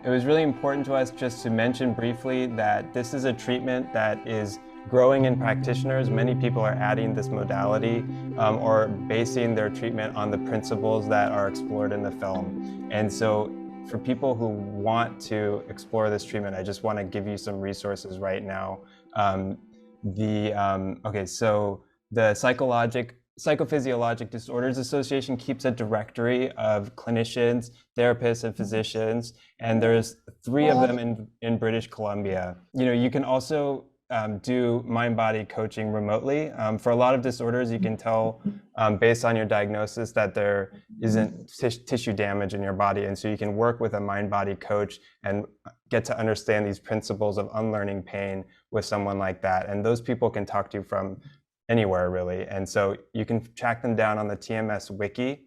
It was really important to us just to mention briefly that this is a treatment that is growing in practitioners. Many people are adding this modality or basing their treatment on the principles that are explored in the film. And so for people who want to explore this treatment, I just want to give you some resources right now. So the Psychophysiologic Disorders Association keeps a directory of clinicians, therapists, and physicians, and there's 3 of them in British Columbia. You can also do mind-body coaching remotely. For a lot of disorders, you can tell based on your diagnosis that there isn't tissue damage in your body, and so you can work with a mind-body coach and get to understand these principles of unlearning pain with someone like that. And those people can talk to you from anywhere, really. And so you can track them down on the TMS Wiki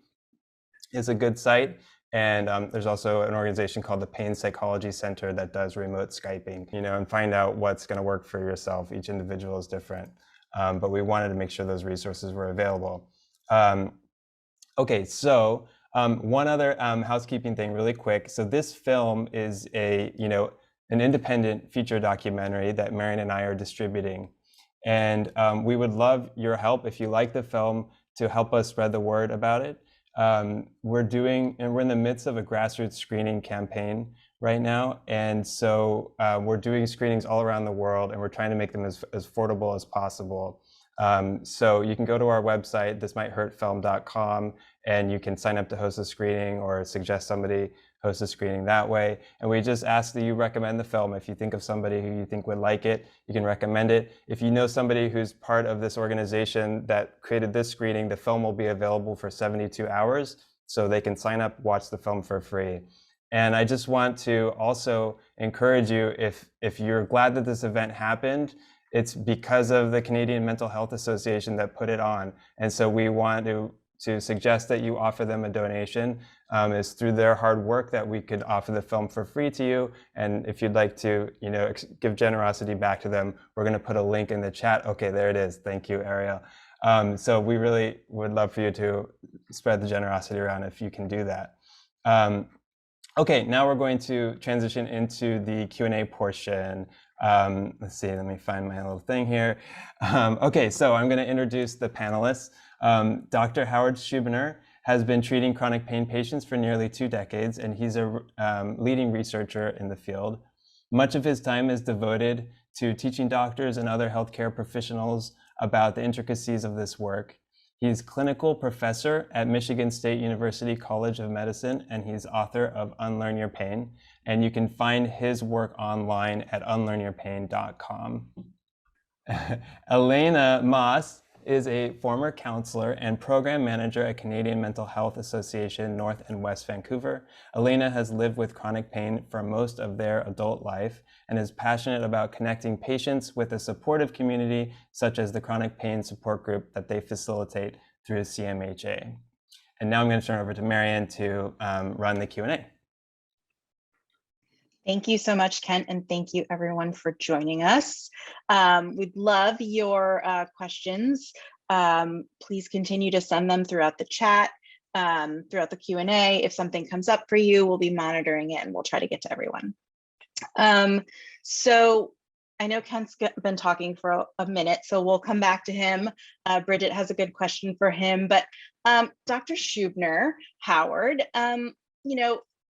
is a good site. And there's also an organization called the Pain Psychology Center that does remote Skyping, and find out what's going to work for yourself. Each individual is different. But we wanted to make sure those resources were available. Okay, so one other housekeeping thing really quick. So this film is an independent feature documentary that Marion and I are distributing. And we would love your help if you like the film to help us spread the word about it. We're in the midst of a grassroots screening campaign right now. And so we're doing screenings all around the world, and we're trying to make them as affordable as possible. So you can go to our website, thismightHurtFilm.com, and you can sign up to host a screening or suggest somebody host a screening that way. And we just ask that you recommend the film. If you think of somebody who you think would like it, you can recommend it. If you know somebody who's part of this organization that created this screening, the film will be available for 72 hours, so they can sign up, watch the film for free. And I just want to also encourage you, if you're glad that this event happened, it's because of the Canadian Mental Health Association that put it on. And so we want to suggest that you offer them a donation. It's through their hard work that we could offer the film for free to you. And if you'd like to, give generosity back to them, we're going to put a link in the chat. Okay, there it is. Thank you, Ariel. So we really would love for you to spread the generosity around if you can do that. Okay, now we're going to transition into the Q&A portion. Let's see, let me find my little thing here. Okay, so I'm going to introduce the panelists. Dr. Howard Schubiner has been treating chronic pain patients for nearly 2 decades, and he's a leading researcher in the field. Much of his time is devoted to teaching doctors and other healthcare professionals about the intricacies of this work. He's clinical professor at Michigan State University College of Medicine, and he's author of Unlearn Your Pain. And you can find his work online at unlearnyourpain.com. Elaina Moss is a former counselor and program manager at Canadian Mental Health Association North and West Vancouver. Elaina has lived with chronic pain for most of their adult life and is passionate about connecting patients with a supportive community such as the chronic pain support group that they facilitate through CMHA. And now I'm going to turn over to Marion to run the Q&A. Thank you so much, Kent, and thank you everyone for joining us. We'd love your questions. Please continue to send them throughout the chat, throughout the Q&A. If something comes up for you, we'll be monitoring it and we'll try to get to everyone. So I know Kent's been talking for a minute, so we'll come back to him. Bridget has a good question for him, but Dr. Schubiner, Howard,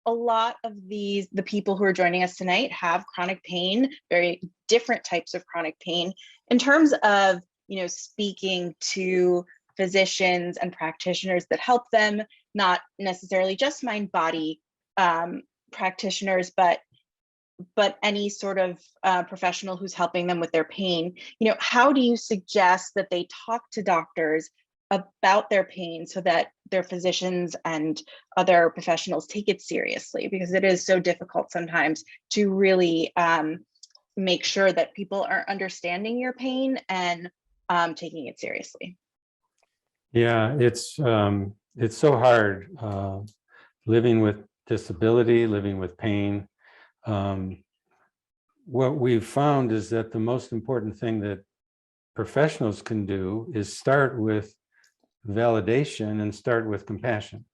a lot of the people who are joining us tonight have chronic pain, very different types of chronic pain. In terms of, speaking to physicians and practitioners that help them, not necessarily just mind-body practitioners, but any sort of professional who's helping them with their pain, how do you suggest that they talk to doctors about their pain so that their physicians and other professionals take it seriously? Because it is so difficult sometimes to really make sure that people are understanding your pain and taking it seriously. Yeah, it's so hard living with disability, living with pain. What we've found is that the most important thing that professionals can do is start with validation and start with compassion.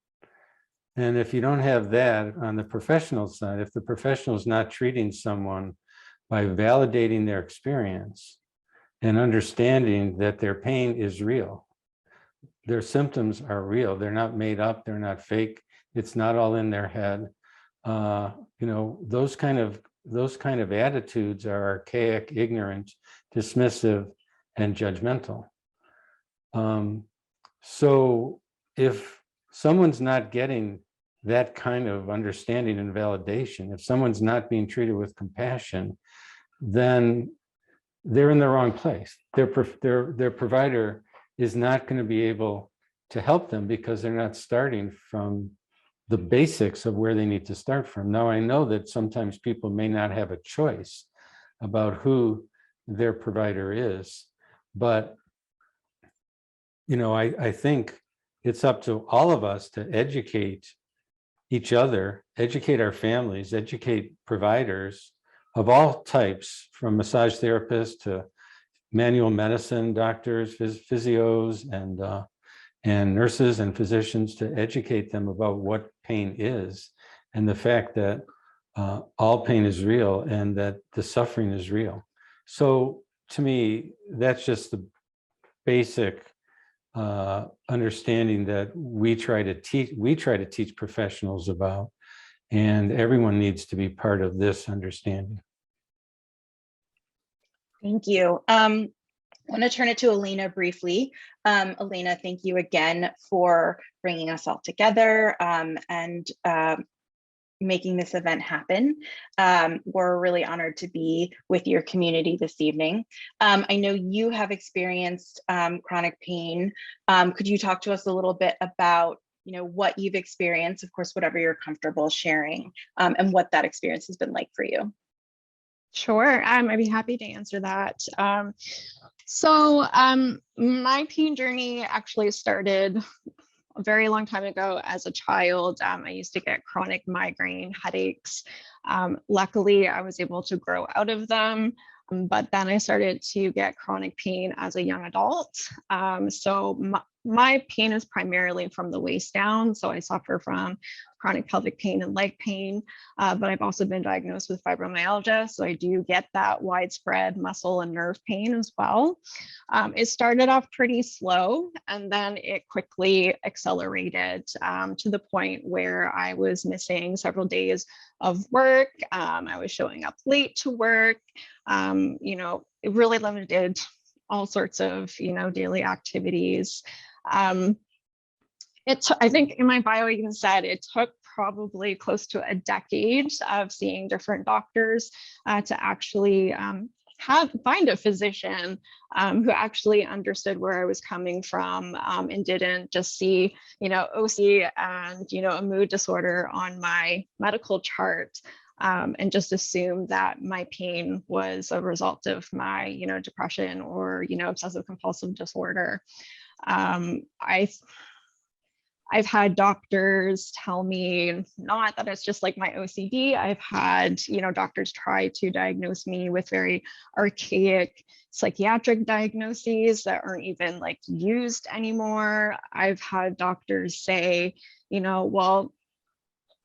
And if you don't have that on the professional side, if the professional is not treating someone by validating their experience and understanding that their pain is real, their symptoms are real, they're not made up, they're not fake, it's not all in their head. You know, those kind of attitudes are archaic, ignorant, dismissive, and judgmental. So if someone's not getting that kind of understanding and validation, if someone's not being treated with compassion, then they're in the wrong place. Their provider is not going to be able to help them because they're not starting from the basics of where they need to start from. Now, I know that sometimes people may not have a choice about who their provider is, but you know, I think it's up to all of us to educate each other, educate our families, educate providers of all types, from massage therapists to manual medicine doctors, physios, and nurses and physicians, to educate them about what pain is and the fact that all pain is real and that the suffering is real. So to me, that's just the basic understanding that we try to teach professionals about, and everyone needs to be part of this understanding. Thank you. I want to turn it to Elaina briefly. Elaina, thank you again for bringing us all together and making this event happen. We're really honored to be with your community this evening. I know you have experienced chronic pain. Could you talk to us a little bit about, you know, what you've experienced, of course, whatever you're comfortable sharing, and what that experience has been like for you? Sure, I'd be happy to answer that. My pain journey actually started a very long time ago as a child. I used to get chronic migraine headaches. Luckily, I was able to grow out of them, but then I started to get chronic pain as a young adult. My pain is primarily from the waist down. So I suffer from chronic pelvic pain and leg pain, but I've also been diagnosed with fibromyalgia. So I do get that widespread muscle and nerve pain as well. It started off pretty slow, and then it quickly accelerated to the point where I was missing several days of work. I was showing up late to work. It really limited all sorts of, daily activities. I think in my bio even said it took probably close to a decade of seeing different doctors to actually find a physician who actually understood where I was coming from and didn't just see, OC and, a mood disorder on my medical chart and just assume that my pain was a result of my, depression or, obsessive compulsive disorder. I've had doctors tell me not that it's just like my OCD. I've had, doctors try to diagnose me with very archaic psychiatric diagnoses that aren't even like used anymore. I've had doctors say, well,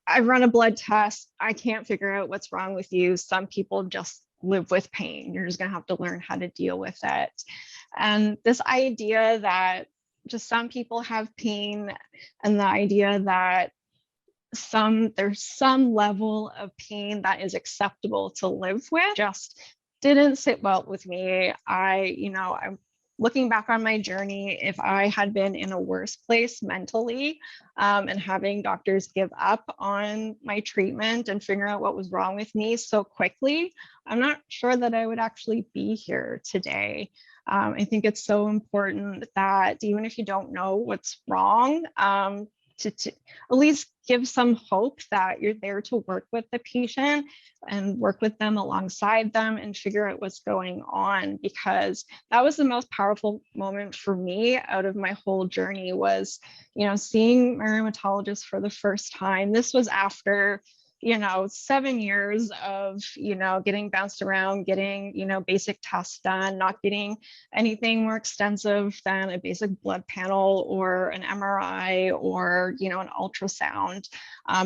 I run a blood test. I can't figure out what's wrong with you. Some people just live with pain. You're just going to have to learn how to deal with it. And this idea that just some people have pain, and the idea that there's some level of pain that is acceptable to live with just didn't sit well with me. I'm looking back on my journey, if I had been in a worse place mentally and having doctors give up on my treatment and figure out what was wrong with me so quickly, I'm not sure that I would actually be here today. I think it's so important that even if you don't know what's wrong, to at least give some hope that you're there to work with the patient and work with them alongside them and figure out what's going on, because that was the most powerful moment for me out of my whole journey was, seeing my rheumatologist for the first time. This was after, 7 years of, getting bounced around, getting, basic tests done, not getting anything more extensive than a basic blood panel or an MRI or, an ultrasound.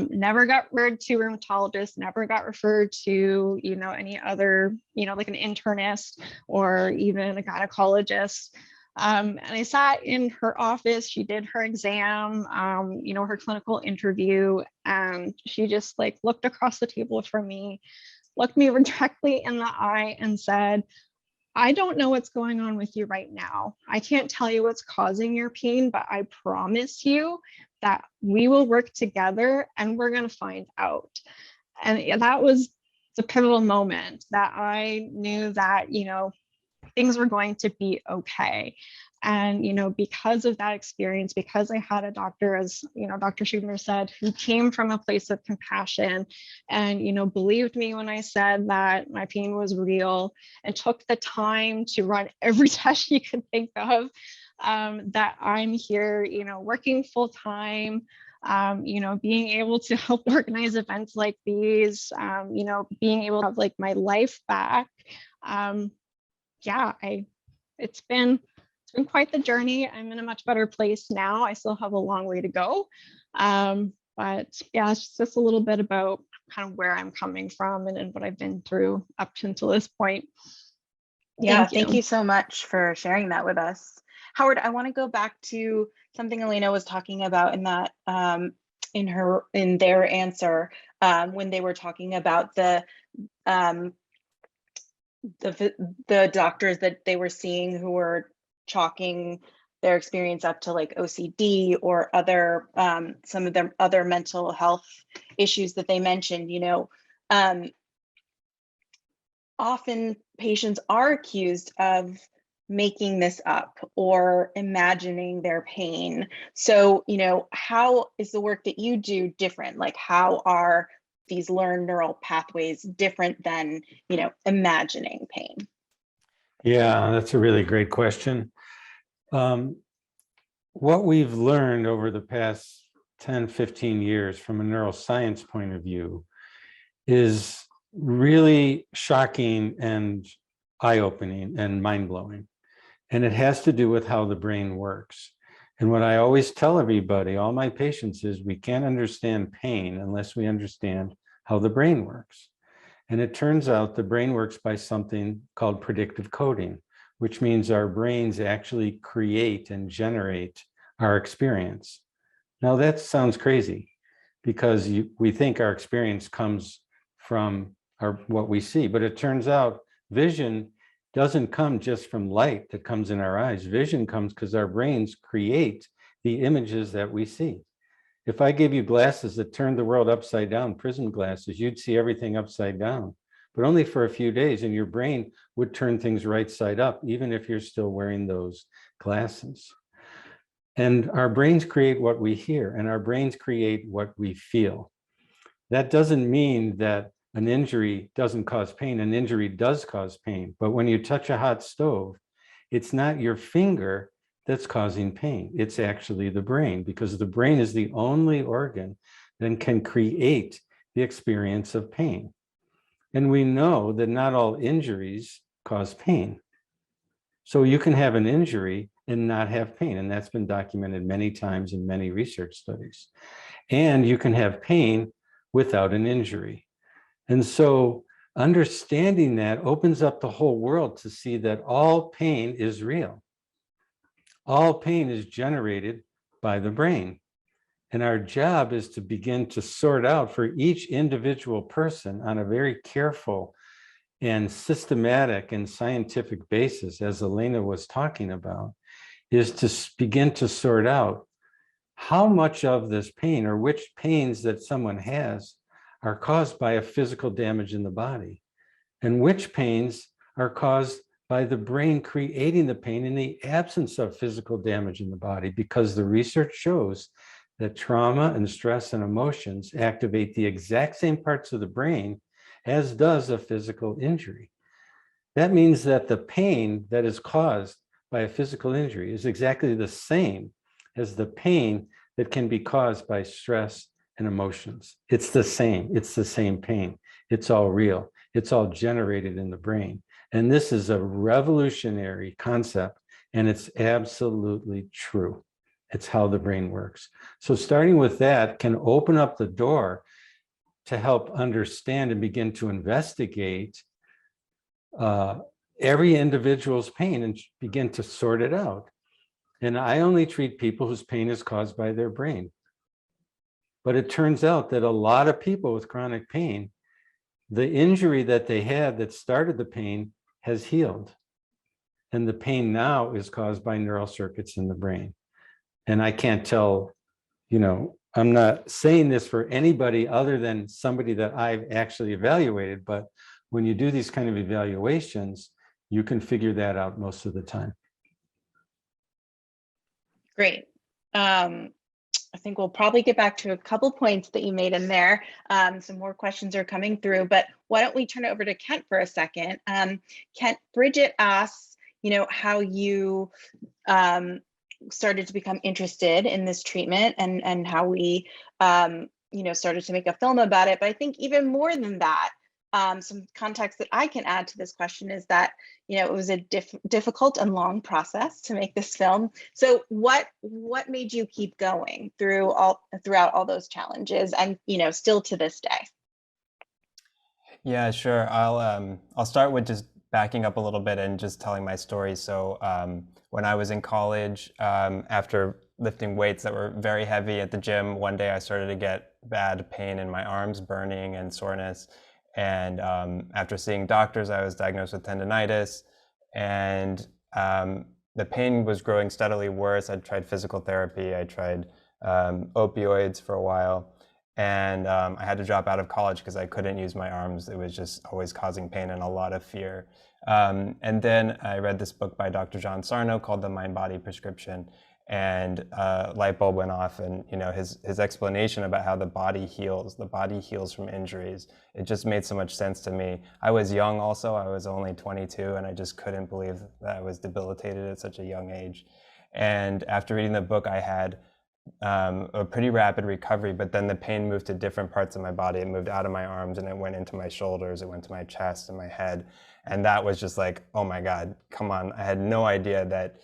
Never got referred to a rheumatologist, never got referred to, any other, like an internist or even a gynecologist. And I sat in her office, she did her exam, her clinical interview, and she just like looked across the table from me, looked me directly in the eye and said, I don't know what's going on with you right now. I can't tell you what's causing your pain, but I promise you that we will work together and we're going to find out. And that was the pivotal moment that I knew that, things were going to be okay. And, because of that experience, because I had a doctor, as, Dr. Schubiner said, who came from a place of compassion and, believed me when I said that my pain was real and took the time to run every test you could think of, that I'm here, working full time, being able to help organize events like these, being able to have like my life back. It's been quite the journey. I'm in a much better place now. I still have a long way to go. But yeah, it's just a little bit about kind of where I'm coming from and what I've been through up until this point. Thank you so much for sharing that with us. Howard, I want to go back to something Elaina was talking about in that in their answer when they were talking about the doctors that they were seeing who were chalking their experience up to like OCD or other some of their other mental health issues that they mentioned. Often patients are accused of making this up or imagining their pain. So, how is the work that you do different? Like, how are these learned neural pathways different than, imagining pain? Yeah, that's a really great question. What we've learned over the past 10, 15 years from a neuroscience point of view is really shocking and eye-opening and mind-blowing. And it has to do with how the brain works. And what I always tell everybody, all my patients, is we can't understand pain unless we understand how the brain works. And it turns out the brain works by something called predictive coding, which means our brains actually create and generate our experience. Now that sounds crazy because we think our experience comes from what we see, but it turns out vision doesn't come just from light that comes in our eyes. Vision comes because our brains create the images that we see. If I gave you glasses that turned the world upside down, prism glasses, you'd see everything upside down, but only for a few days, and your brain would turn things right side up, even if you're still wearing those glasses. And our brains create what we hear, and our brains create what we feel. That doesn't mean that an injury doesn't cause pain. An injury does cause pain, but when you touch a hot stove, it's not your finger that's causing pain. It's actually the brain, because the brain is the only organ that can create the experience of pain. And we know that not all injuries cause pain. So you can have an injury and not have pain, and that's been documented many times in many research studies. And you can have pain without an injury. And so understanding that opens up the whole world to see that all pain is real. All pain is generated by the brain. And our job is to begin to sort out for each individual person on a very careful and systematic and scientific basis, as Elaina was talking about, is to begin to sort out how much of this pain or which pains that someone has are caused by a physical damage in the body, and which pains are caused by the brain creating the pain in the absence of physical damage in the body, because the research shows that trauma and stress and emotions activate the exact same parts of the brain as does a physical injury. That means that the pain that is caused by a physical injury is exactly the same as the pain that can be caused by stress and emotions. It's the same pain. It's all real. It's all generated in the brain. And this is a revolutionary concept, and it's absolutely true. It's how the brain works. So starting with that can open up the door to help understand and begin to investigate every individual's pain and begin to sort it out. And I only treat people whose pain is caused by their brain. But it turns out that a lot of people with chronic pain, the injury that they had that started the pain has healed. And the pain now is caused by neural circuits in the brain. And I can't tell, I'm not saying this for anybody other than somebody that I've actually evaluated, but when you do these kind of evaluations, you can figure that out most of the time. Great. I think we'll probably get back to a couple points that you made in there. Some more questions are coming through, but why don't we turn it over to Kent for a second? Kent, Bridget asks, how you started to become interested in this treatment and how we, started to make a film about it. But I think even more than that, some context that I can add to this question is that, it was a difficult and long process to make this film. So what made you keep going throughout all those challenges and, still to this day? Yeah, sure. I'll start with just backing up a little bit and just telling my story. So when I was in college, after lifting weights that were very heavy at the gym, one day I started to get bad pain in my arms, burning and soreness. And after seeing doctors, I was diagnosed with tendonitis, and the pain was growing steadily worse. I tried physical therapy, I tried opioids for a while, and I had to drop out of college because I couldn't use my arms. It was just always causing pain and a lot of fear. And then I read this book by Dr. John Sarno called The Mind-Body Prescription, and light bulb went off, and his explanation about how the body heals from injuries, it just made so much sense to me. I was young also, I was only 22, and I just couldn't believe that I was debilitated at such a young age. And after reading the book, I had a pretty rapid recovery, but then the pain moved to different parts of my body. It moved out of my arms and it went into my shoulders, it went to my chest and my head. And that was just like, oh my God, come on. I had no idea that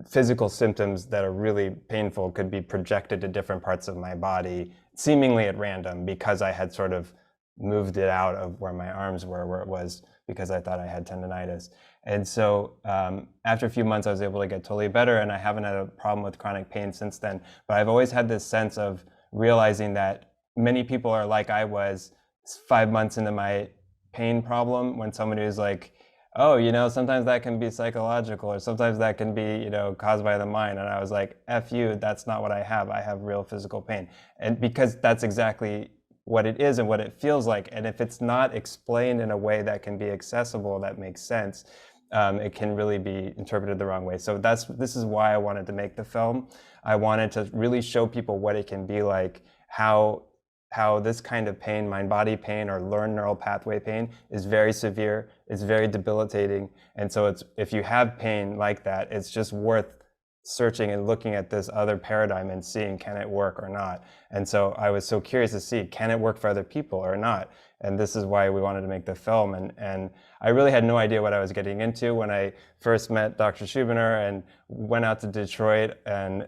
physical symptoms that are really painful could be projected to different parts of my body, seemingly at random, because I had sort of moved it out of where my arms were, where it was, because I thought I had tendonitis. And so after a few months, I was able to get totally better, and I haven't had a problem with chronic pain since then. But I've always had this sense of realizing that many people are like I was 5 months into my pain problem, when somebody was like, oh, sometimes that can be psychological, or sometimes that can be, caused by the mind. And I was like, F you, that's not what I have. I have real physical pain. And because that's exactly what it is and what it feels like. And if it's not explained in a way that can be accessible, that makes sense, it can really be interpreted the wrong way. So this is why I wanted to make the film. I wanted to really show people what it can be like, how this kind of pain, mind-body pain or learned neural pathway pain, is very severe, it's very debilitating. And so if you have pain like that, it's just worth searching and looking at this other paradigm and seeing, can it work or not? And so I was so curious to see, can it work for other people or not? And this is why we wanted to make the film. And I really had no idea what I was getting into when I first met Dr. Schubiner and went out to Detroit and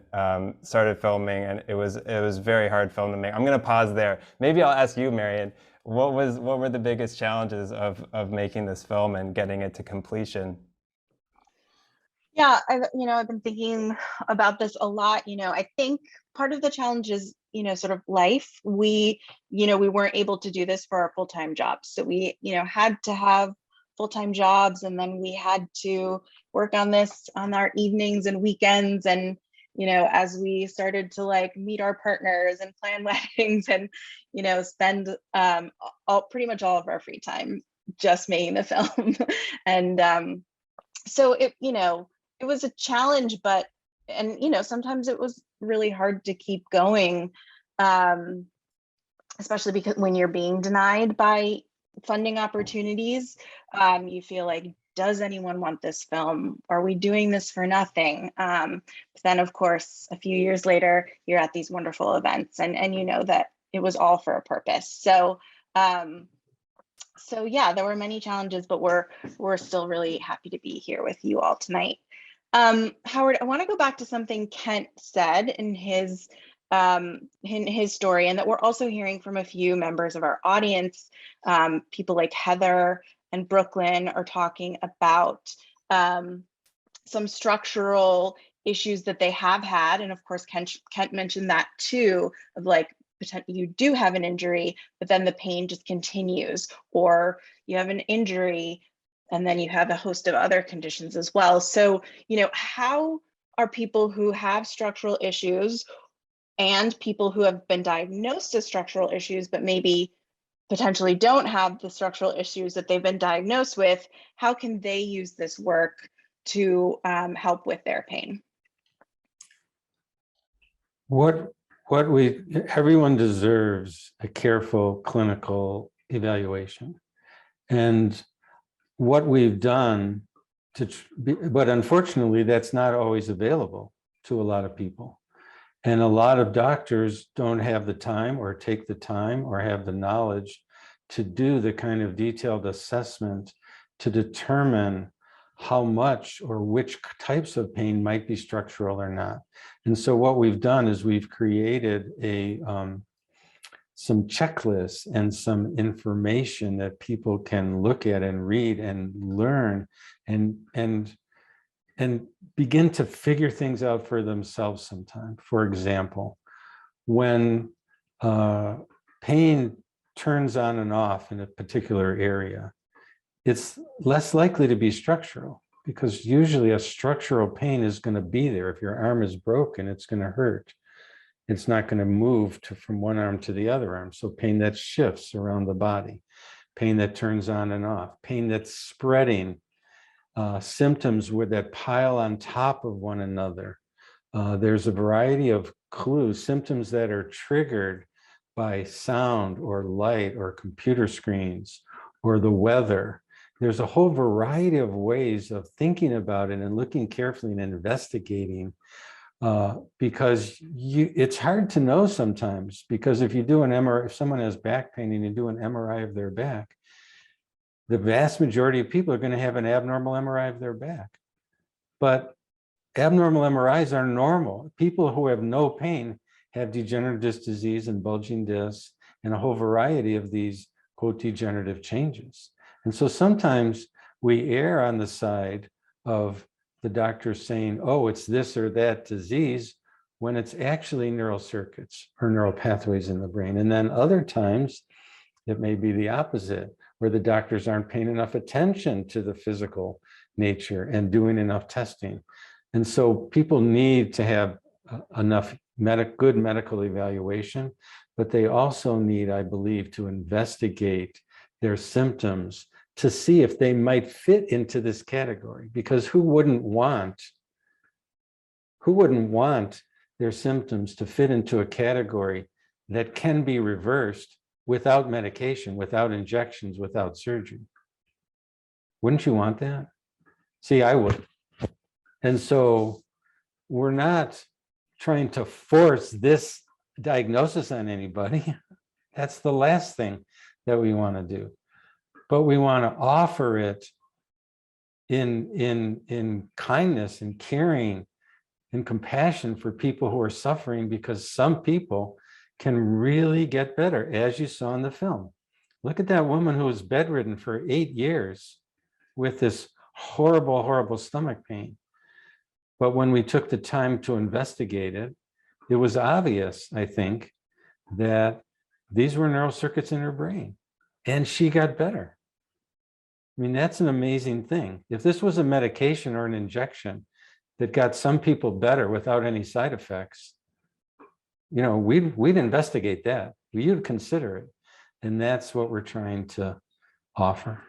started filming. And it was a very hard film to make. I'm going to pause there. Maybe I'll ask you, Marion, what were the biggest challenges of making this film and getting it to completion? Yeah, I've been thinking about this a lot. I think part of the challenge is, sort of life. We weren't able to do this for our full-time jobs. So we, had to have full-time jobs, and then we had to work on this on our evenings and weekends. And, as we started to meet our partners and plan weddings and, spend pretty much all of our free time just making the film. And so it was a challenge, and sometimes it was really hard to keep going, especially because when you're being denied by funding opportunities, you feel like, does anyone want this film? Are we doing this for nothing? But then, of course, a few years later, you're at these wonderful events, and you know that it was all for a purpose. So so yeah, there were many challenges, but we're still really happy to be here with you all tonight. Howard, I want to go back to something Kent said in his story, and that we're also hearing from a few members of our audience. People like Heather and Brooklyn are talking about some structural issues that they have had, and of course Kent mentioned that too, of like, you do have an injury, but then the pain just continues, or you have an injury and then you have a host of other conditions as well. So, you know, how are people who have structural issues and people who have been diagnosed as structural issues, but maybe potentially don't have the structural issues that they've been diagnosed with, how can they use this work to help with their pain? Everyone deserves a careful clinical evaluation. And what we've done but unfortunately, that's not always available to a lot of people. And a lot of doctors don't have the time or take the time or have the knowledge to do the kind of detailed assessment to determine how much or which types of pain might be structural or not. And so what we've done is we've created some checklists and some information that people can look at and read and learn and begin to figure things out for themselves sometime. For example, when pain turns on and off in a particular area, it's less likely to be structural, because usually a structural pain is going to be there. If your arm is broken, it's going to hurt. It's not going to move from one arm to the other arm. So pain that shifts around the body, pain that turns on and off, pain that's spreading, symptoms that pile on top of one another. There's a variety of clues, symptoms that are triggered by sound or light or computer screens or the weather. There's a whole variety of ways of thinking about it and looking carefully and investigating, because it's hard to know sometimes, because if you do an MRI, if someone has back pain and you do an MRI of their back, the vast majority of people are going to have an abnormal MRI of their back. But abnormal MRIs are normal. People who have no pain have degenerative disc disease and bulging discs and a whole variety of these, quote, degenerative changes. And so sometimes we err on the side of the doctor saying, oh, it's this or that disease, when it's actually neural circuits or neural pathways in the brain. And then other times it may be the opposite, where the doctors aren't paying enough attention to the physical nature and doing enough testing. And so people need to have enough good medical evaluation, but they also need, I believe, to investigate their symptoms to see if they might fit into this category. Because who wouldn't want their symptoms to fit into a category that can be reversed without medication, without injections, without surgery? Wouldn't you want that? See, I would. And so we're not trying to force this diagnosis on anybody. That's the last thing that we want to do. But we want to offer it in kindness and caring and compassion for people who are suffering, because some people can really get better, as you saw in the film. Look at that woman who was bedridden for 8 years with this horrible, horrible stomach pain. But when we took the time to investigate it, it was obvious, I think, that these were neural circuits in her brain, and she got better. I mean, that's an amazing thing. If this was a medication or an injection that got some people better without any side effects, you know, we'd investigate that. We'd consider it. And that's what we're trying to offer.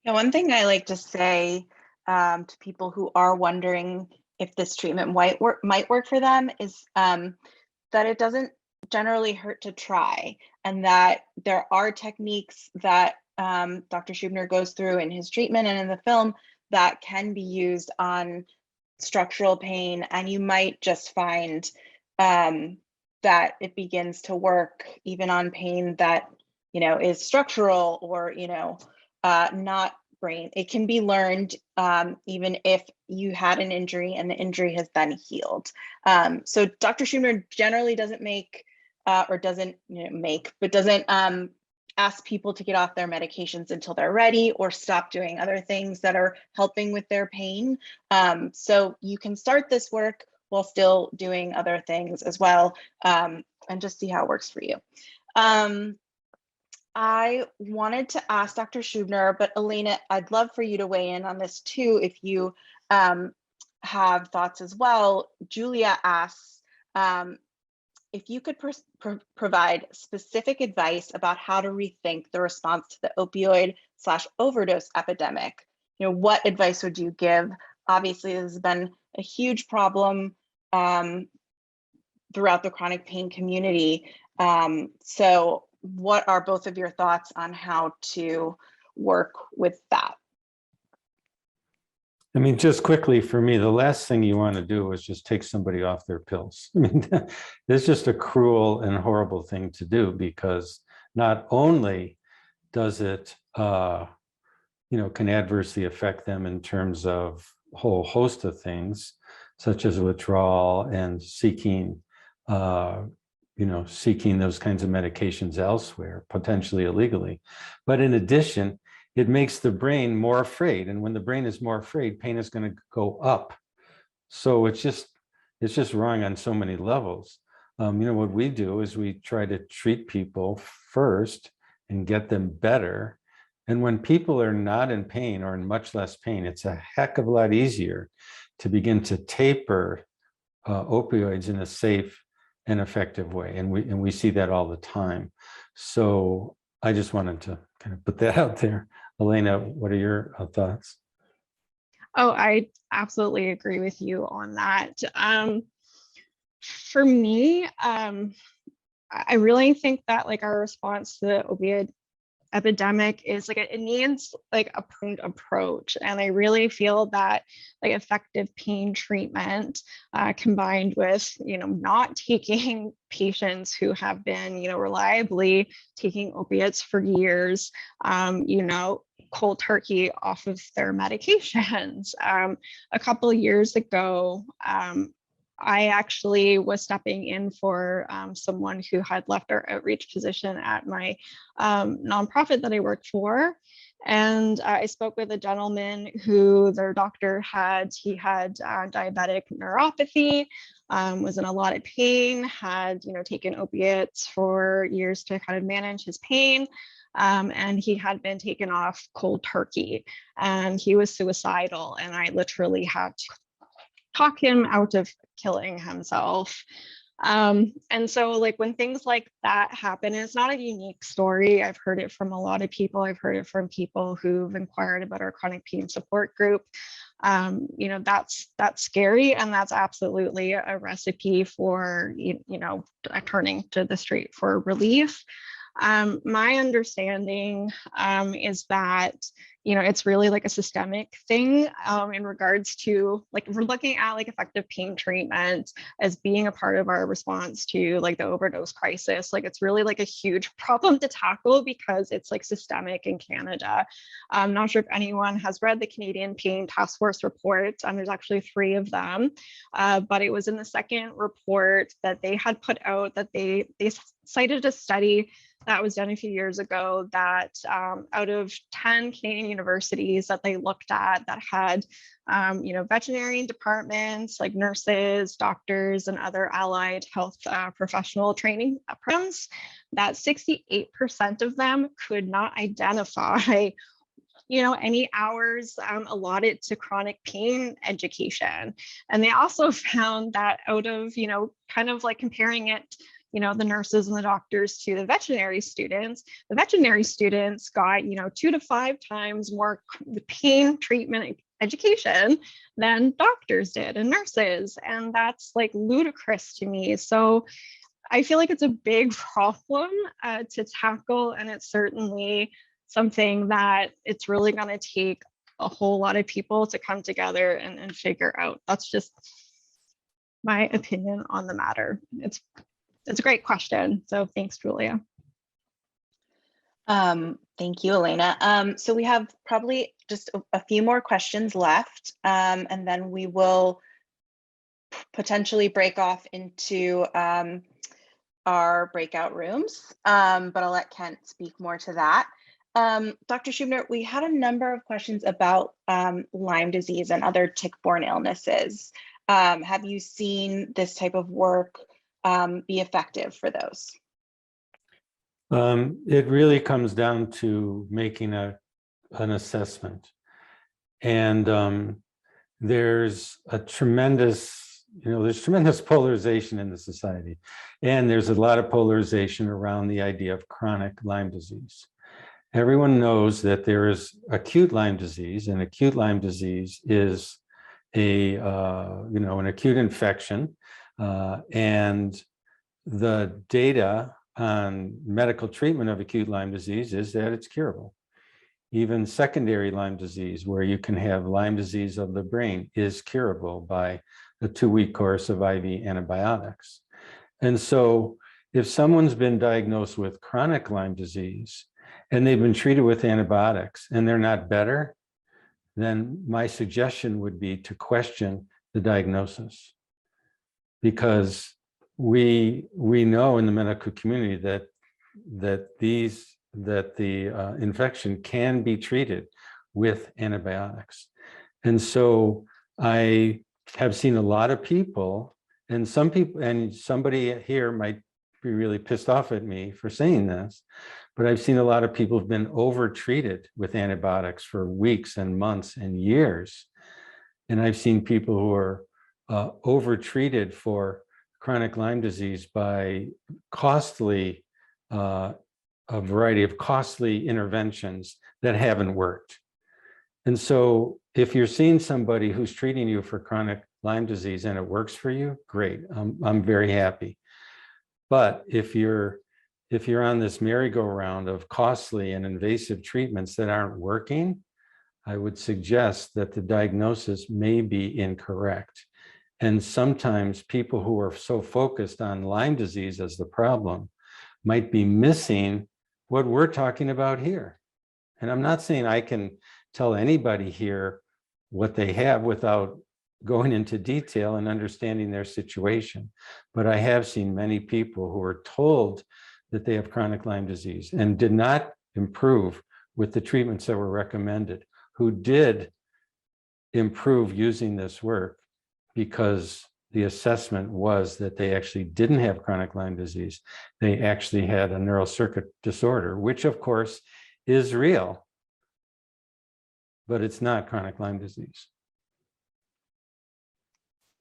Yeah, one thing I like to say to people who are wondering if this treatment might work for them is that it doesn't generally hurt to try, and that there are techniques that Dr. Schubiner goes through in his treatment and in the film that can be used on structural pain, and you might just find that it begins to work even on pain that, is structural or, not brain. It can be learned even if you had an injury and the injury has been healed. So Dr. Schubiner generally doesn't make or doesn't doesn't ask people to get off their medications until they're ready or stop doing other things that are helping with their pain. So you can start this work while still doing other things as well, and just see how it works for you. I wanted to ask Dr. Schubiner, but Elaina, I'd love for you to weigh in on this too, if you have thoughts as well. Julia asks, if you could provide specific advice about how to rethink the response to the opioid/overdose epidemic, what advice would you give? Obviously, this has been a huge problem throughout the chronic pain community. So what are both of your thoughts on how to work with that? I mean, just quickly for me, the last thing you want to do is just take somebody off their pills. I mean, it's just a cruel and horrible thing to do, because not only does it, can adversely affect them in terms of a whole host of things, such as withdrawal and seeking, seeking those kinds of medications elsewhere, potentially illegally. But in addition, it makes the brain more afraid. And when the brain is more afraid, pain is going to go up. So it's just wrong on so many levels. What we do is we try to treat people first and get them better. And when people are not in pain or in much less pain, it's a heck of a lot easier to begin to taper opioids in a safe and effective way. And we see that all the time. So I just wanted to kind of put that out there. Elaina, what are your thoughts? Oh, I absolutely agree with you on that. For me, I really think that like our response to the opioid epidemic is like it needs like a prudent approach, and I really feel that like effective pain treatment combined with not taking patients who have been reliably taking opiates for years cold turkey off of their medications. A couple of years ago, I actually was stepping in for someone who had left our outreach position at my nonprofit that I worked for. And I spoke with a gentleman who their doctor had diabetic neuropathy, was in a lot of pain, had taken opiates for years to kind of manage his pain. And he had been taken off cold turkey, and he was suicidal. And I literally had to talk him out of killing himself. And so like when things like that happen, it's not a unique story. I've heard it from a lot of people. I've heard it from people who've inquired about our chronic pain support group. That's scary, and that's absolutely a recipe for turning to the street for relief. My understanding is that it's really like a systemic thing in regards to like if we're looking at like effective pain treatment as being a part of our response to like the overdose crisis. Like it's really like a huge problem to tackle because it's like systemic in Canada. I'm not sure if anyone has read the Canadian Pain Task Force report, and there's actually 3 of them, but it was in the second report that they had put out that they cited a study that was done a few years ago that out of 10 Canadian universities that they looked at that had, veterinary departments like nurses, doctors, and other allied health professional training programs, that 68% of them could not identify any hours allotted to chronic pain education. And they also found that out of, kind of like comparing it, the nurses and the doctors to the veterinary students got, 2 to 5 times more pain treatment education than doctors did and nurses. And that's like ludicrous to me. So I feel like it's a big problem to tackle. And it's certainly something that it's really going to take a whole lot of people to come together and figure out. That's just my opinion on the matter. It's It's a great question. So thanks, Julia. Thank you, Elaina. So we have probably just a few more questions left, and then we will potentially break off into our breakout rooms, but I'll let Kent speak more to that. Dr. Schubiner, we had a number of questions about Lyme disease and other tick-borne illnesses. Have you seen this type of work be effective for those? It really comes down to making an assessment. And there's a tremendous, there's tremendous polarization in the society. And there's a lot of polarization around the idea of chronic Lyme disease. Everyone knows that there is acute Lyme disease, and acute Lyme disease is an acute infection. And the data on medical treatment of acute Lyme disease is that it's curable. Even secondary Lyme disease, where you can have Lyme disease of the brain, is curable by a 2-week course of IV antibiotics. And so if someone's been diagnosed with chronic Lyme disease and they've been treated with antibiotics and they're not better, then my suggestion would be to question the diagnosis. Because we know in the medical community that the infection can be treated with antibiotics. And so I have seen a lot of people, and some people, and somebody here might be really pissed off at me for saying this, but I've seen a lot of people who've been over-treated with antibiotics for weeks and months and years. And I've seen people who are over-treated for chronic Lyme disease by a variety of costly interventions that haven't worked. And so if you're seeing somebody who's treating you for chronic Lyme disease and it works for you, great, I'm very happy. But if you're on this merry-go-round of costly and invasive treatments that aren't working, I would suggest that the diagnosis may be incorrect. And sometimes people who are so focused on Lyme disease as the problem might be missing what we're talking about here. And I'm not saying I can tell anybody here what they have without going into detail and understanding their situation. But I have seen many people who are told that they have chronic Lyme disease and did not improve with the treatments that were recommended, who did improve using this work because the assessment was that they actually didn't have chronic Lyme disease. They actually had a neural circuit disorder, which of course is real, but it's not chronic Lyme disease.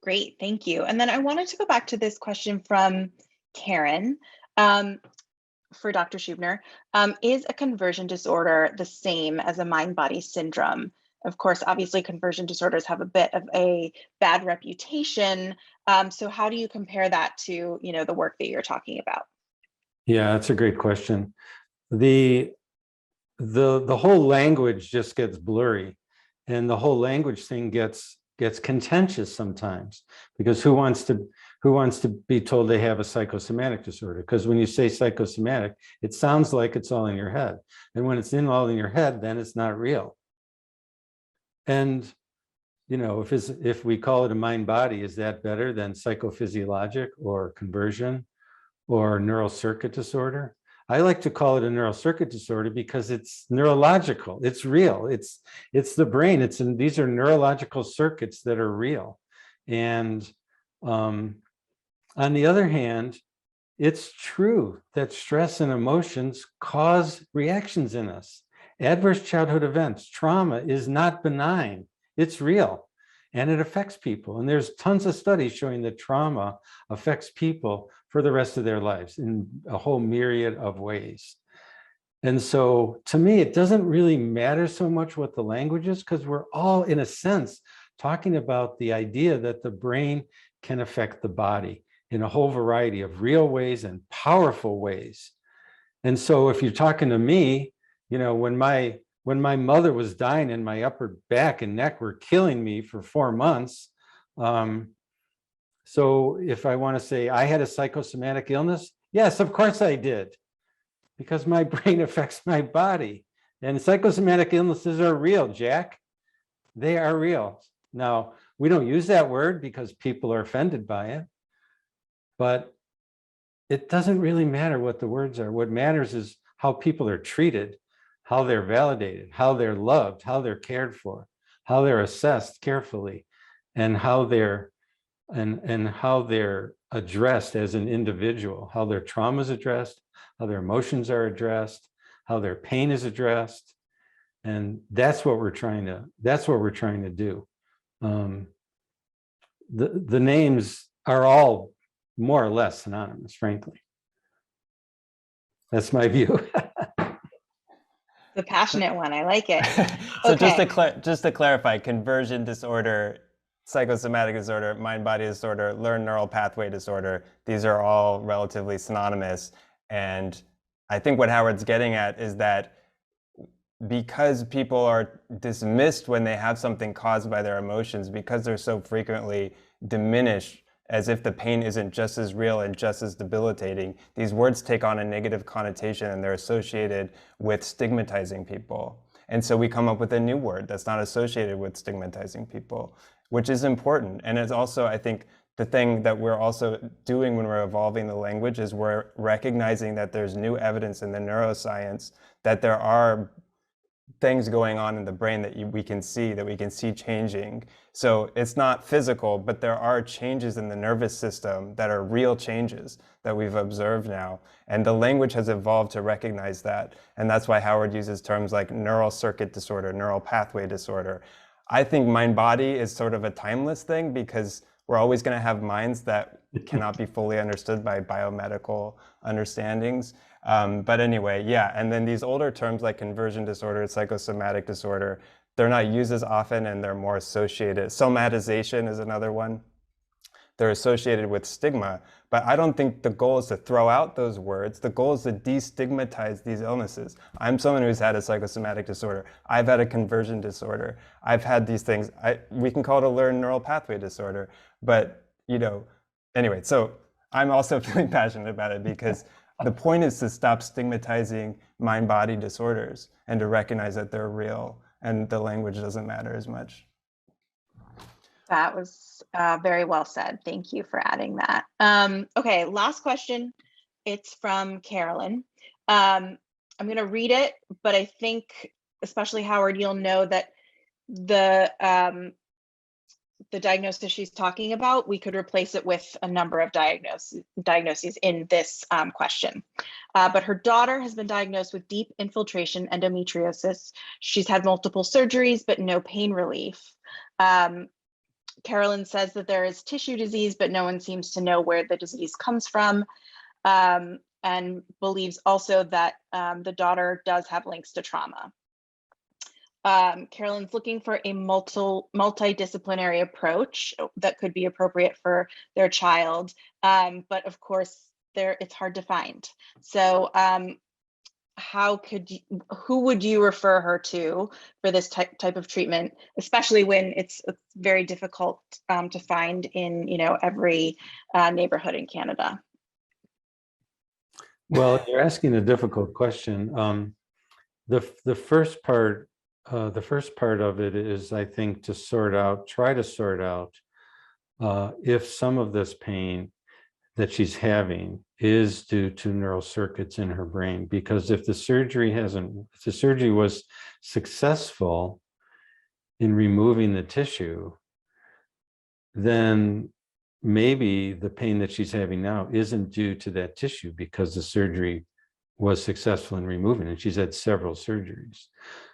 Great, thank you. And then I wanted to go back to this question from Karen for Dr. Schubiner. Is a conversion disorder the same as a mind-body syndrome? Of course, obviously conversion disorders have a bit of a bad reputation. So how do you compare that to, the work that you're talking about? Yeah, that's a great question. The whole language just gets blurry, and the whole language thing gets contentious sometimes, because who wants to be told they have a psychosomatic disorder? Because when you say psychosomatic, it sounds like it's all in your head. And when it's all in your head, then it's not real. And, if we call it a mind body, is that better than psychophysiologic or conversion or neural circuit disorder? I like to call it a neural circuit disorder because it's neurological. It's real. It's the brain. These are neurological circuits that are real. And on the other hand, it's true that stress and emotions cause reactions in us. Adverse childhood events, trauma is not benign. It's real, and it affects people. And there's tons of studies showing that trauma affects people for the rest of their lives in a whole myriad of ways. And so to me, it doesn't really matter so much what the language is, because we're all, in a sense, talking about the idea that the brain can affect the body in a whole variety of real ways and powerful ways. And so if you're talking to me, when my mother was dying and my upper back and neck were killing me for 4 months, So if I want to say I had a psychosomatic illness, yes, of course I did, because my brain affects my body. And psychosomatic illnesses are real, Jack. They are real. Now, we don't use that word because people are offended by it, but it doesn't really matter what the words are. What matters is how people are treated, how they're validated, how they're loved, how they're cared for, how they're assessed carefully, and how they're addressed as an individual, how their trauma is addressed, how their emotions are addressed, how their pain is addressed. And that's what we're trying to do. The names are all more or less synonymous, frankly. That's my view. The passionate one, I like it. So Okay. just to clarify, conversion disorder, psychosomatic disorder, mind-body disorder, learned neural pathway disorder, these are all relatively synonymous. And I think what Howard's getting at is that because people are dismissed when they have something caused by their emotions, because they're so frequently diminished as if the pain isn't just as real and just as debilitating, these words take on a negative connotation and they're associated with stigmatizing people. And so we come up with a new word that's not associated with stigmatizing people, which is important. And it's also, I think, the thing that we're also doing when we're evolving the language is we're recognizing that there's new evidence in the neuroscience that there are things going on in the brain that we can see changing. So it's not physical, but there are changes in the nervous system that are real changes that we've observed now. And the language has evolved to recognize that. And that's why Howard uses terms like neural circuit disorder, neural pathway disorder. I think mind-body is sort of a timeless thing because we're always going to have minds that cannot be fully understood by biomedical understandings. But anyway, yeah, and then these older terms like conversion disorder, psychosomatic disorder, they're not used as often and they're more associated. Somatization is another one. They're associated with stigma, but I don't think the goal is to throw out those words. The goal is to destigmatize these illnesses. I'm someone who's had a psychosomatic disorder. I've had a conversion disorder. I've had these things. We can call it a learned neural pathway disorder, but anyway, so I'm also feeling passionate about it because the point is to stop stigmatizing mind-body disorders and to recognize that they're real and the language doesn't matter as much. That was very well said. Thank you for adding that. Okay, last question. It's from Carolyn. I'm going to read it, but I think, especially Howard, you'll know that the diagnosis she's talking about, we could replace it with a number of diagnoses in this question. But her daughter has been diagnosed with deep infiltration endometriosis. She's had multiple surgeries, but no pain relief. Carolyn says that there is tissue disease, but no one seems to know where the disease comes from, and believes also that the daughter does have links to trauma. Carolyn's looking for a multidisciplinary approach that could be appropriate for their child, but of course, it's hard to find. So who would you refer her to for this type of treatment, especially when it's very difficult to find in every neighborhood in Canada? Well, you're asking a difficult question. The first part of it is, I think, to try to sort out if some of this pain that she's having is due to neural circuits in her brain. Because if the surgery was successful in removing the tissue, then maybe the pain that she's having now isn't due to that tissue because the surgery was successful in removing it. She's had several surgeries.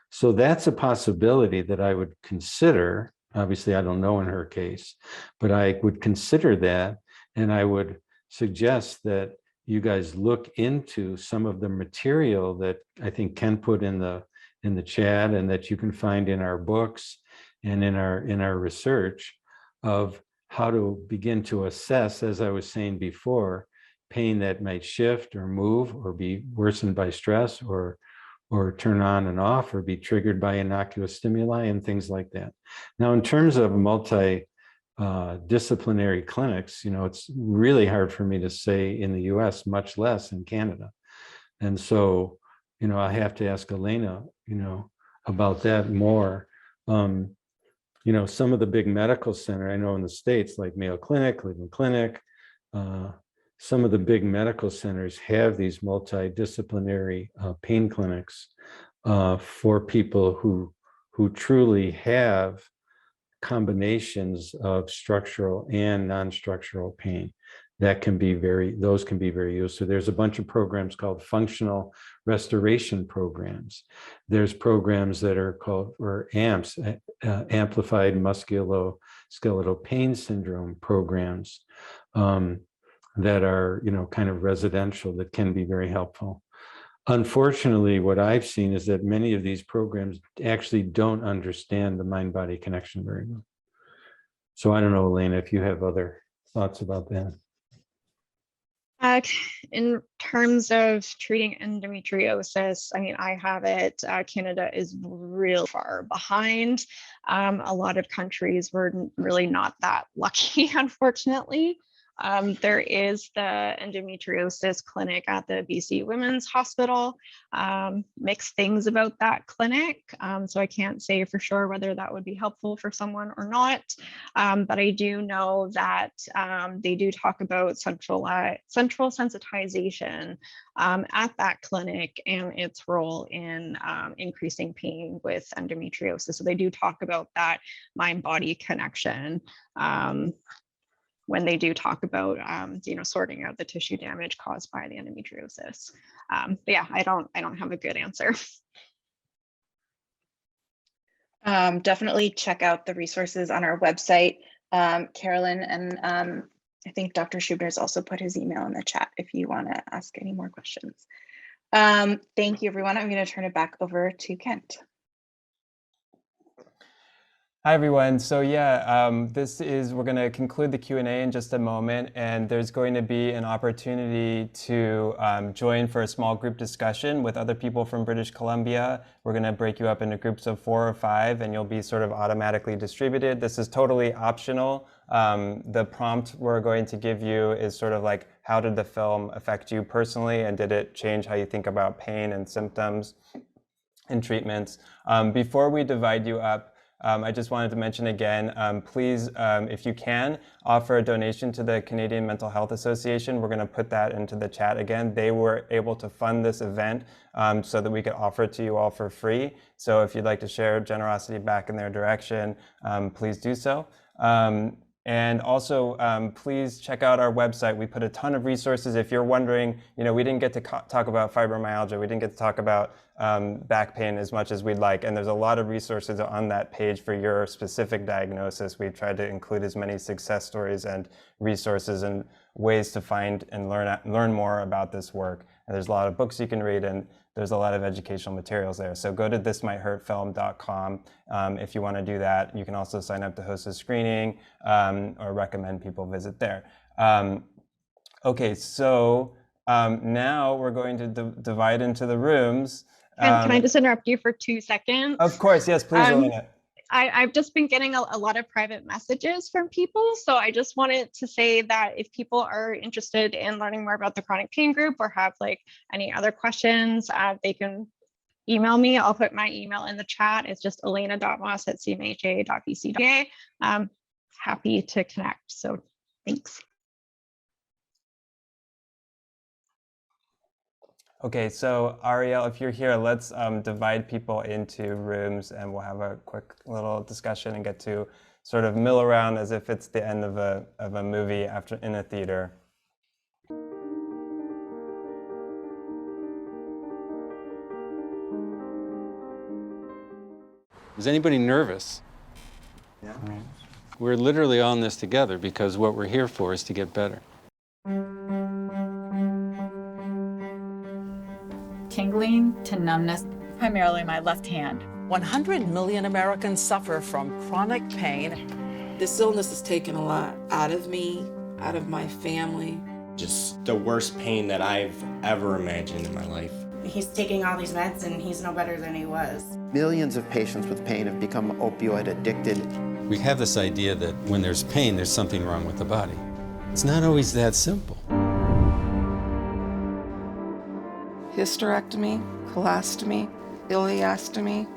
So that's a possibility that I would consider. Obviously, I don't know in her case, but I would consider that, and I would suggest that you guys look into some of the material that I think Ken put in the chat and that you can find in our books and in our research of how to begin to assess, as I was saying before, pain that might shift or move or be worsened by stress or turn on and off or be triggered by innocuous stimuli and things like that. Now, in terms of disciplinary clinics. It's really hard for me to say in the US, much less in Canada. And so, I have to ask Elaina, about that more. Some of the big medical center, I know in the States, like Mayo Clinic, Cleveland Clinic, some of the big medical centers have these multidisciplinary pain clinics for people who truly have combinations of structural and non-structural pain. Those can be very useful. There's a bunch of programs called functional restoration programs. There's programs that are called, or AMPS, amplified musculoskeletal pain syndrome programs, that are, kind of residential, that can be very helpful. Unfortunately, what I've seen is that many of these programs actually don't understand the mind-body connection very well. So I don't know, Elaina, if you have other thoughts about that. In terms of treating endometriosis, I mean, I have it. Canada is real far behind. A lot of countries were really not that lucky, unfortunately. There is the endometriosis clinic at the BC Women's Hospital. Mixed things about that clinic. So I can't say for sure whether that would be helpful for someone or not. But I do know that they do talk about central sensitization at that clinic and its role in increasing pain with endometriosis. So they do talk about that mind-body connection. When they do talk about, sorting out the tissue damage caused by the endometriosis. But yeah, I don't have a good answer. Definitely check out the resources on our website. Carolyn and I think Dr. Schubiner has also put his email in the chat if you want to ask any more questions. Thank you, everyone. I'm going to turn it back over to Kent. Hi, everyone. So yeah, we're going to conclude the Q&A in just a moment, and there's going to be an opportunity to join for a small group discussion with other people from British Columbia. We're going to break you up into groups of 4 or 5, and you'll be sort of automatically distributed. This is totally optional. The prompt we're going to give you is sort of like, how did the film affect you personally, and did it change how you think about pain and symptoms and treatments? Before we divide you up, I just wanted to mention again, please, if you can, offer a donation to the Canadian Mental Health Association. We're going to put that into the chat again. They were able to fund this event so that we could offer it to you all for free. So if you'd like to share generosity back in their direction, please do so. And also, please check out our website. We put a ton of resources. If you're wondering, we didn't get to talk about fibromyalgia. We didn't get to talk about back pain as much as we'd like. And there's a lot of resources on that page for your specific diagnosis. We've tried to include as many success stories and resources and ways to find and learn more about this work. And there's a lot of books you can read, and there's a lot of educational materials there. So go to thismightHurtFilm.com if you want to do that. You can also sign up to host a screening or recommend people visit there. Okay, so now we're going to divide into the rooms. Can I just interrupt you for 2 seconds? Of course, yes, please, Elaina. I've just been getting a lot of private messages from people. So I just wanted to say that if people are interested in learning more about the chronic pain group or have like any other questions, they can email me. I'll put my email in the chat. It's just elaina.moss@cmha.bc.ca. Happy to connect. So thanks. Okay, so Ariel, if you're here, let's divide people into rooms, and we'll have a quick little discussion and get to sort of mill around as if it's the end of a movie in a theater. Is anybody nervous? Yeah. We're literally on this together because what we're here for is to get better. Tingling to numbness, primarily my left hand. 100 million Americans suffer from chronic pain. This illness has taken a lot out of me, out of my family. Just the worst pain that I've ever imagined in my life. He's taking all these meds and he's no better than he was. Millions of patients with pain have become opioid addicted. We have this idea that when there's pain, there's something wrong with the body. It's not always that simple. Hysterectomy, colostomy, ileostomy,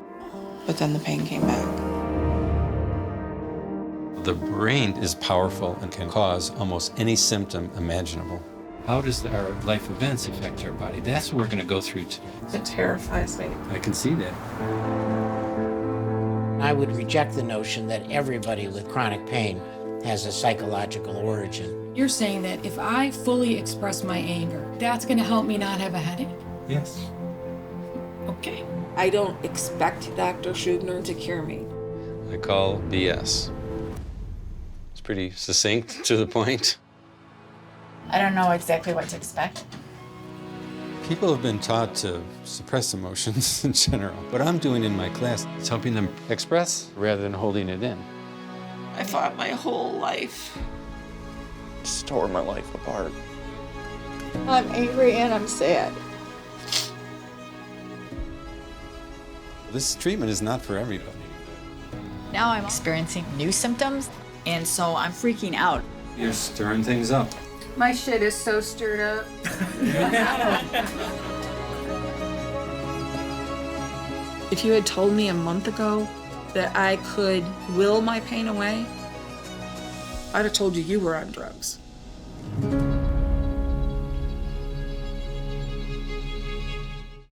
but then the pain came back. The brain is powerful and can cause almost any symptom imaginable. How does our life events affect our body? That's what we're going to go through today. It terrifies me. I can see that. I would reject the notion that everybody with chronic pain has a psychological origin. You're saying that if I fully express my anger, that's going to help me not have a headache? Yes. Okay. I don't expect Dr. Schubiner to cure me. I call BS. It's pretty succinct, to the point. I don't know exactly what to expect. People have been taught to suppress emotions in general. What I'm doing in my class is helping them express rather than holding it in. I fought my whole life. Just tore my life apart. I'm angry and I'm sad. This treatment is not for everybody. Now I'm experiencing new symptoms, and so I'm freaking out. You're stirring things up. My shit is so stirred up. If you had told me a month ago that I could will my pain away, I'd have told you you were on drugs.